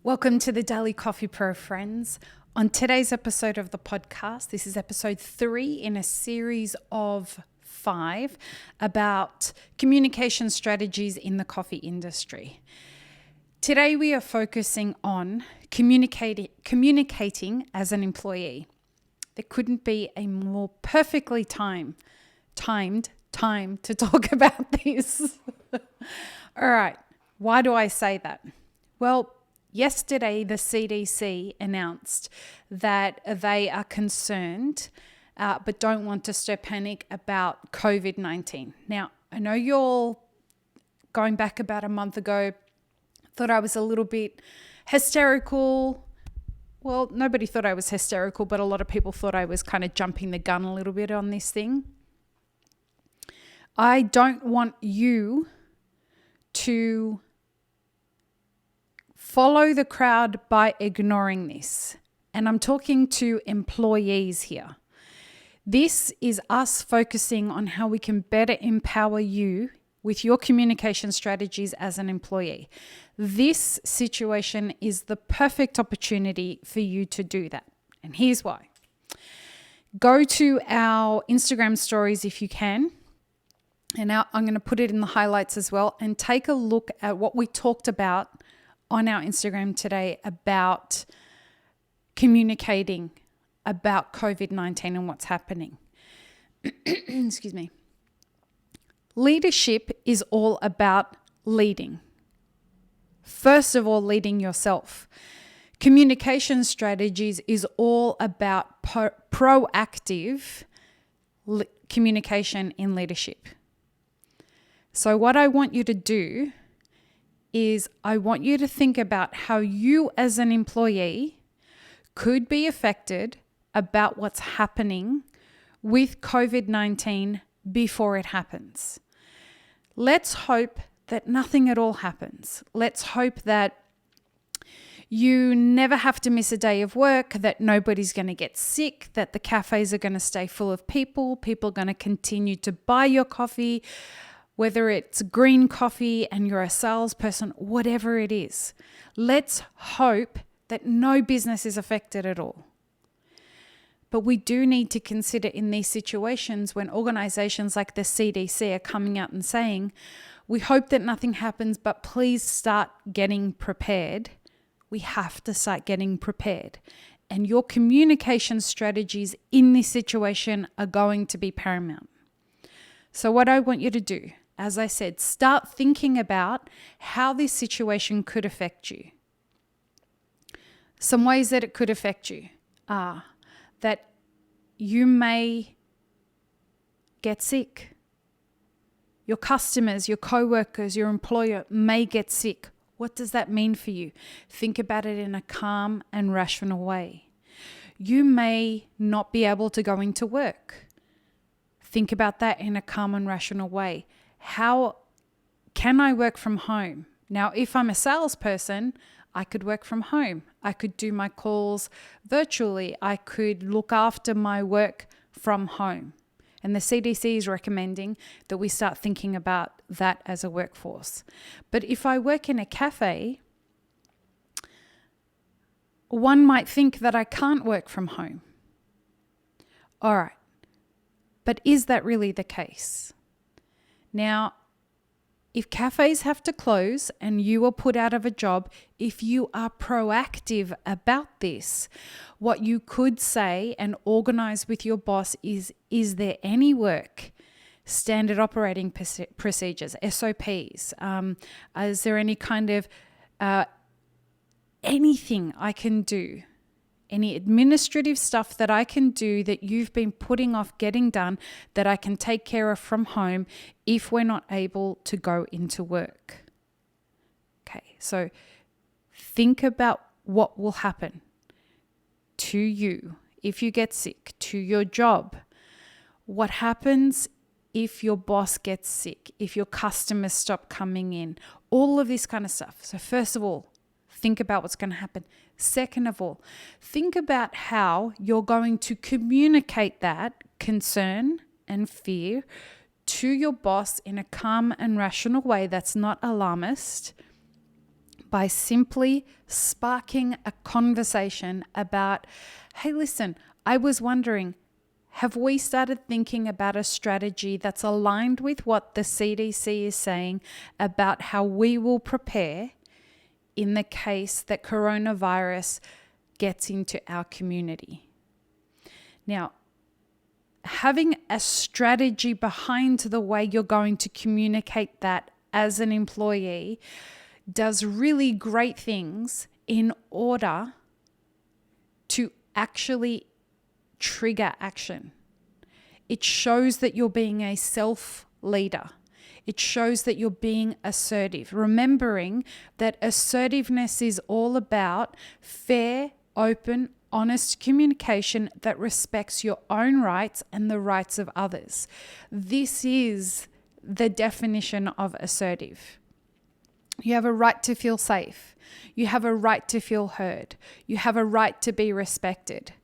Welcome to the Daily Coffee Pro, friends. On today's episode of the podcast, this is episode 3 in a series of 5 about communication strategies in the coffee industry. Today we are focusing on communicating as an employee. There couldn't be a more perfectly timed time to talk about this. All right, why do I say that? Well, yesterday, the CDC announced that they are concerned but don't want to stir panic about COVID-19. Now, I know you're going back about a month ago, thought I was a little bit hysterical. Well, nobody thought I was hysterical, but a lot of people thought I was kind of jumping the gun a little bit on this thing. I don't want you to follow the crowd by ignoring this. And I'm talking to employees here. This is us focusing on how we can better empower you with your communication strategies as an employee. This situation is the perfect opportunity for you to do that. And here's why. Go to our Instagram stories if you can. And now I'm going to put it in the highlights as well, and take a look at what we talked about on our Instagram today about communicating about COVID-19 and what's happening. Excuse me. Leadership is all about leading. First of all, leading yourself. Communication strategies is all about proactive communication in leadership. So what I want you to do is I want you to think about how you as an employee could be affected about what's happening with COVID-19 before it happens. Let's hope that nothing at all happens. Let's hope that you never have to miss a day of work, that nobody's going to get sick, that the cafes are going to stay full of people are going to continue to buy your coffee, whether it's green coffee and you're a salesperson, whatever it is. Let's hope that no business is affected at all. But we do need to consider in these situations when organizations like the CDC are coming out and saying, we hope that nothing happens, but please start getting prepared. We have to start getting prepared. And your communication strategies in this situation are going to be paramount. So what I want you to do, as I said, start thinking about how this situation could affect you. Some ways that it could affect you are that you may get sick. Your customers, your co-workers, your employer may get sick. What does that mean for you? Think about it in a calm and rational way. You may not be able to go into work. Think about that in a calm and rational way. How can I work from home? Now, if I'm a salesperson, I could work from home. I could do my calls virtually. I could look after my work from home. And the CDC is recommending that we start thinking about that as a workforce. But if I work in a cafe, one might think that I can't work from home. All right. But is that really the case? Now, if cafes have to close and you are put out of a job, if you are proactive about this, what you could say and organize with your boss is there any work? Standard operating procedures, SOPs? Is there any kind of anything I can do? Any administrative stuff that I can do that you've been putting off getting done that I can take care of from home if we're not able to go into work? Okay, so think about what will happen to you if you get sick, to your job. What happens if your boss gets sick, if your customers stop coming in, all of this kind of stuff. So first of all, think about what's going to happen. Second of all, think about how you're going to communicate that concern and fear to your boss in a calm and rational way that's not alarmist, by simply sparking a conversation about, hey, listen, I was wondering, have we started thinking about a strategy that's aligned with what the CDC is saying about how we will prepare in the case that coronavirus gets into our community? Now, having a strategy behind the way you're going to communicate that as an employee does really great things in order to actually trigger action. It shows that you're being a self-leader. It shows that you're being assertive. Remembering that assertiveness is all about fair, open, honest communication that respects your own rights and the rights of others. This is the definition of assertive. You have a right to feel safe. You have a right to feel heard. You have a right to be respected.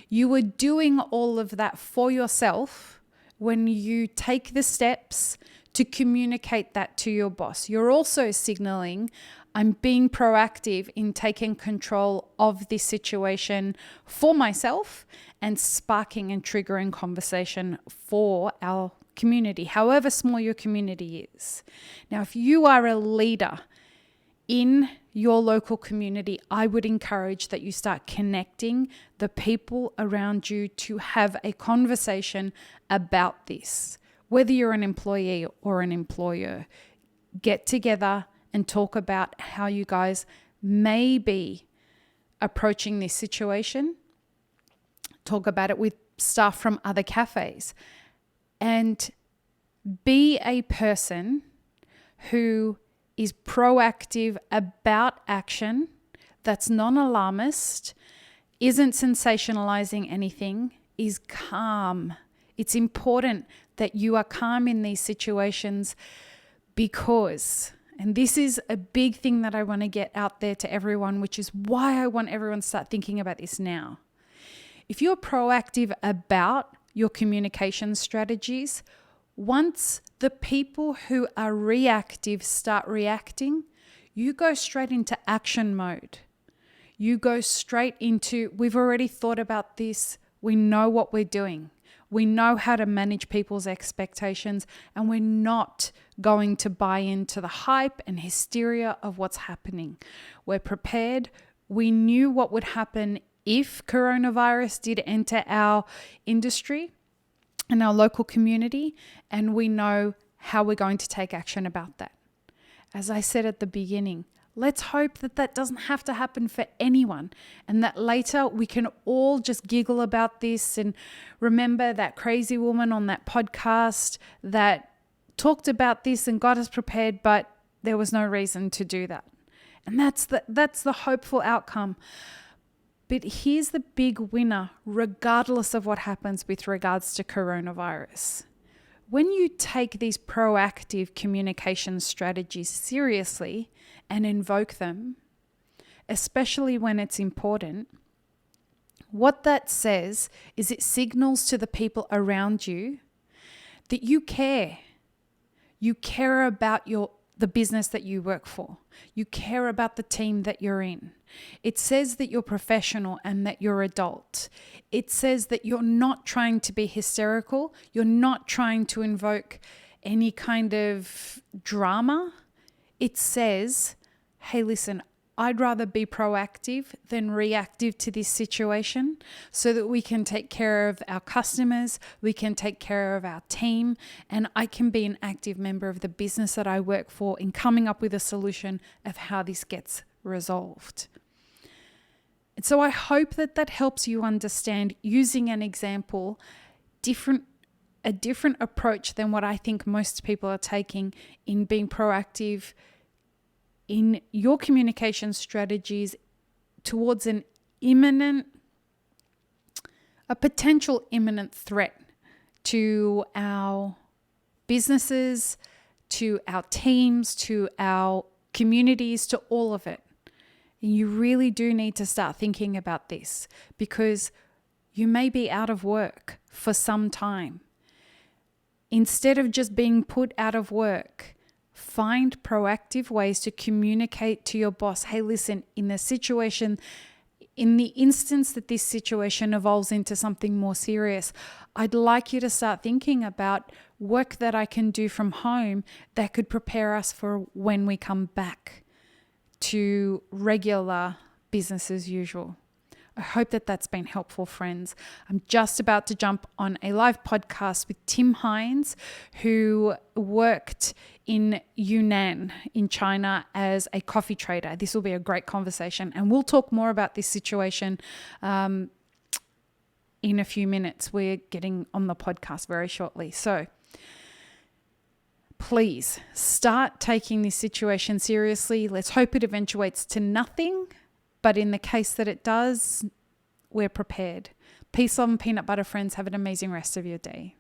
You are doing all of that for yourself when you take the steps to communicate that to your boss. You're also signaling, I'm being proactive in taking control of this situation for myself and sparking and triggering conversation for our community, however small your community is. Now, if you are a leader in your local community, I would encourage that you start connecting the people around you to have a conversation about this. Whether you're an employee or an employer, get together and talk about how you guys may be approaching this situation. Talk about it with staff from other cafes. And be a person who is proactive about action, that's non-alarmist, isn't sensationalizing anything, is calm. It's important that you are calm in these situations because, and this is a big thing that I want to get out there to everyone, which is why I want everyone to start thinking about this now. If you're proactive about your communication strategies, once the people who are reactive start reacting, you go straight into action mode. You go straight into, we've already thought about this. We know what we're doing. We know how to manage people's expectations, and we're not going to buy into the hype and hysteria of what's happening. We're prepared. We knew what would happen if coronavirus did enter our industry and our local community, and we know how we're going to take action about that. As I said at the beginning, let's hope that that doesn't have to happen for anyone, and that later we can all just giggle about this and remember that crazy woman on that podcast that talked about this and got us prepared, but there was no reason to do that. And that's the hopeful outcome. But here's the big winner, regardless of what happens with regards to coronavirus. When you take these proactive communication strategies seriously and invoke them, especially when it's important, what that says is it signals to the people around you that you care. You care about the business that you work for. You care about the team that you're in. It says that you're professional and that you're adult. It says that you're not trying to be hysterical. You're not trying to invoke any kind of drama. It says, hey, listen, I'd rather be proactive than reactive to this situation so that we can take care of our customers, we can take care of our team, and I can be an active member of the business that I work for in coming up with a solution of how this gets resolved. And so I hope that that helps you understand, using an example, a different approach than what I think most people are taking in being proactive in your communication strategies towards a potential imminent threat to our businesses, to our teams, to our communities, to all of it. And you really do need to start thinking about this because you may be out of work for some time. Instead of just being put out of work Find proactive ways to communicate to your boss, hey, listen, in the instance that this situation evolves into something more serious, I'd like you to start thinking about work that I can do from home that could prepare us for when we come back to regular business as usual. I hope that that's been helpful, friends. I'm just about to jump on a live podcast with Tim Hines, who worked in Yunnan in China as a coffee trader. This will be a great conversation, and we'll talk more about this situation in a few minutes. We're getting on the podcast very shortly. So please start taking this situation seriously. Let's hope it eventuates to nothing. But in the case that it does, we're prepared. Peace, love, and peanut butter, friends. Have an amazing rest of your day.